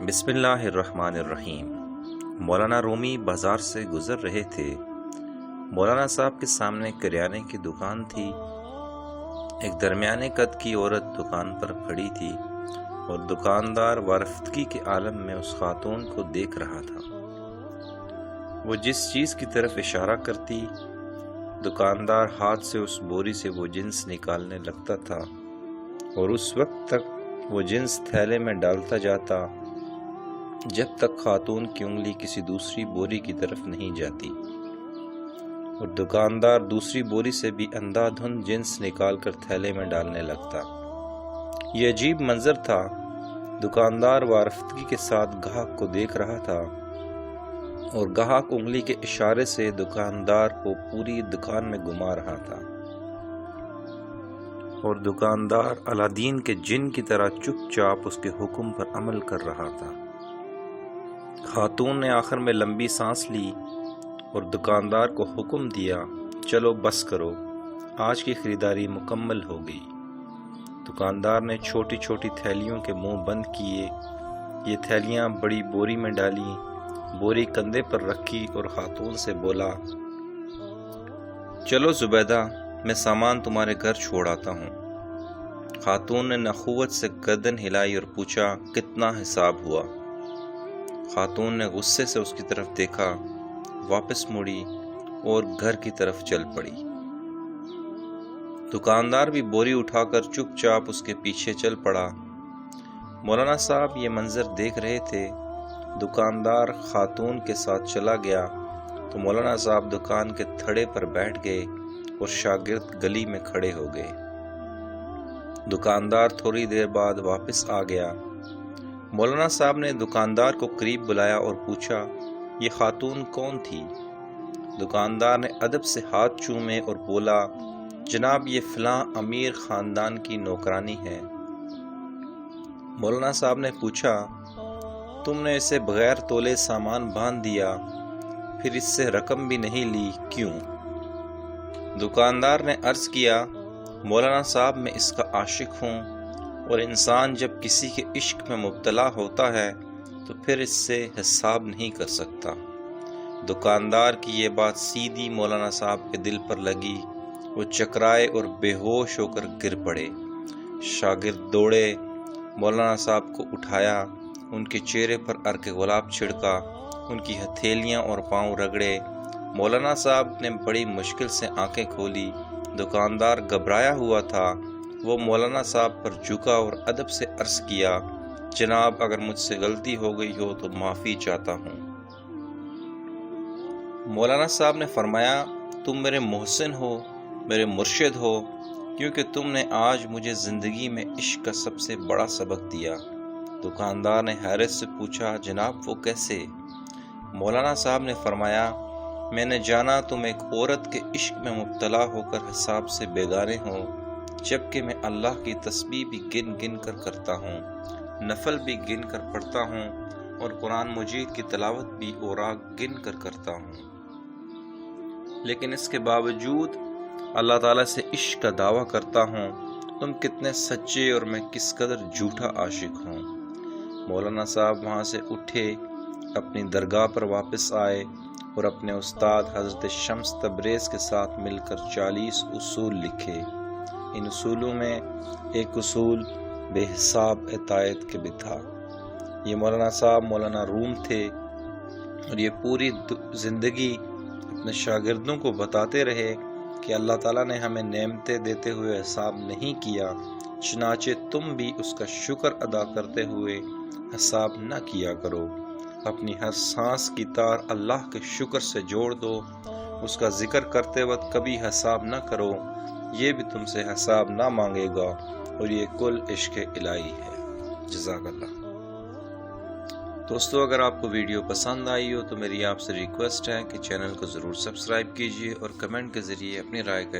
بسم اللہ الرحمن الرحیم۔ مولانا رومی بازار سے گزر رہے تھے۔ مولانا صاحب کے سامنے کریانے کی دکان تھی۔ ایک درمیانے قد کی عورت دکان پر کھڑی تھی اور دکاندار وارفتگی کے عالم میں اس خاتون کو دیکھ رہا تھا۔ وہ جس چیز کی طرف اشارہ کرتی، دکاندار ہاتھ سے اس بوری سے وہ جنس نکالنے لگتا تھا اور اس وقت تک وہ جنس تھیلے میں ڈالتا جاتا جب تک خاتون کی انگلی کسی دوسری بوری کی طرف نہیں جاتی، اور دکاندار دوسری بوری سے بھی اندھا دھند جنس نکال کر تھیلے میں ڈالنے لگتا۔ یہ عجیب منظر تھا۔ دکاندار وارفتگی کے ساتھ گاہک کو دیکھ رہا تھا اور گاہک انگلی کے اشارے سے دکاندار کو پوری دکان میں گھما رہا تھا، اور دکاندار الادین کے جن کی طرح چپ چاپ اس کے حکم پر عمل کر رہا تھا۔ خاتون نے آخر میں لمبی سانس لی اور دکاندار کو حکم دیا، چلو بس کرو، آج کی خریداری مکمل ہو گئی۔ دکاندار نے چھوٹی چھوٹی تھیلیوں کے منہ بند کیے، یہ تھیلیاں بڑی بوری میں ڈالی، بوری کندھے پر رکھی اور خاتون سے بولا، چلو زبیدہ، میں سامان تمہارے گھر چھوڑ آتا ہوں۔ خاتون نے نخوت سے گردن ہلائی اور پوچھا، کتنا حساب ہوا؟ خاتون نے غصے سے اس کی طرف دیکھا، واپس مڑی اور گھر کی طرف چل پڑی۔ دکاندار بھی بوری اٹھا کر چپ چاپ اس کے پیچھے چل پڑا۔ مولانا صاحب یہ منظر دیکھ رہے تھے۔ دکاندار خاتون کے ساتھ چلا گیا تو مولانا صاحب دکان کے تھڑے پر بیٹھ گئے اور شاگرد گلی میں کھڑے ہو گئے۔ دکاندار تھوڑی دیر بعد واپس آ گیا۔ مولانا صاحب نے دکاندار کو قریب بلایا اور پوچھا، یہ خاتون کون تھی؟ دکاندار نے ادب سے ہاتھ چومے اور بولا، جناب یہ فلاں امیر خاندان کی نوکرانی ہے۔ مولانا صاحب نے پوچھا، تم نے اسے بغیر تولے سامان باندھ دیا، پھر اس سے رقم بھی نہیں لی، کیوں؟ دکاندار نے عرض کیا، مولانا صاحب میں اس کا عاشق ہوں، اور انسان جب کسی کے عشق میں مبتلا ہوتا ہے تو پھر اس سے حساب نہیں کر سکتا۔ دکاندار کی یہ بات سیدھی مولانا صاحب کے دل پر لگی۔ وہ چکرائے اور بے ہوش ہو کر گر پڑے۔ شاگرد دوڑے، مولانا صاحب کو اٹھایا، ان کے چہرے پر عرق گلاب چھڑکا، ان کی ہتھیلیاں اور پاؤں رگڑے۔ مولانا صاحب نے بڑی مشکل سے آنکھیں کھولی۔ دکاندار گھبرایا ہوا تھا۔ وہ مولانا صاحب پر جھکا اور ادب سے عرض کیا، جناب اگر مجھ سے غلطی ہو گئی ہو تو معافی چاہتا ہوں۔ مولانا صاحب نے فرمایا، تم میرے محسن ہو، میرے مرشد ہو، کیونکہ تم نے آج مجھے زندگی میں عشق کا سب سے بڑا سبق دیا۔ دکاندار نے حیرت سے پوچھا، جناب وہ کیسے؟ مولانا صاحب نے فرمایا، میں نے جانا تم ایک عورت کے عشق میں مبتلا ہو کر حساب سے بیگانے ہو، جبکہ میں اللہ کی تسبیح بھی گن گن کر کرتا ہوں، نفل بھی گن کر پڑھتا ہوں، اور قرآن مجید کی تلاوت بھی اوراق گن کر کرتا ہوں، لیکن اس کے باوجود اللہ تعالیٰ سے عشق کا دعویٰ کرتا ہوں۔ تم کتنے سچے اور میں کس قدر جھوٹا عاشق ہوں۔ مولانا صاحب وہاں سے اٹھے، اپنی درگاہ پر واپس آئے اور اپنے استاد حضرت شمس تبریز کے ساتھ مل کر 40 اصول لکھے۔ ان اصولوں میں ایک اصول بے حساب عطایت کے بھی تھا۔ یہ مولانا صاحب مولانا روم تھے اور یہ پوری زندگی اپنے شاگردوں کو بتاتے رہے کہ اللہ تعالیٰ نے ہمیں نعمتیں دیتے ہوئے حساب نہیں کیا، چنانچہ تم بھی اس کا شکر ادا کرتے ہوئے حساب نہ کیا کرو۔ اپنی ہر سانس کی تار اللہ کے شکر سے جوڑ دو، اس کا ذکر کرتے وقت کبھی حساب نہ کرو، یہ بھی تم سے حساب نہ مانگے گا، اور یہ کل عشق الہی ہے۔ جزاک اللہ۔ دوستو اگر آپ کو ویڈیو پسند آئی ہو تو میری آپ سے ریکویسٹ ہے کہ چینل کو ضرور سبسکرائب کیجیے اور کمنٹ کے ذریعے اپنی رائے کا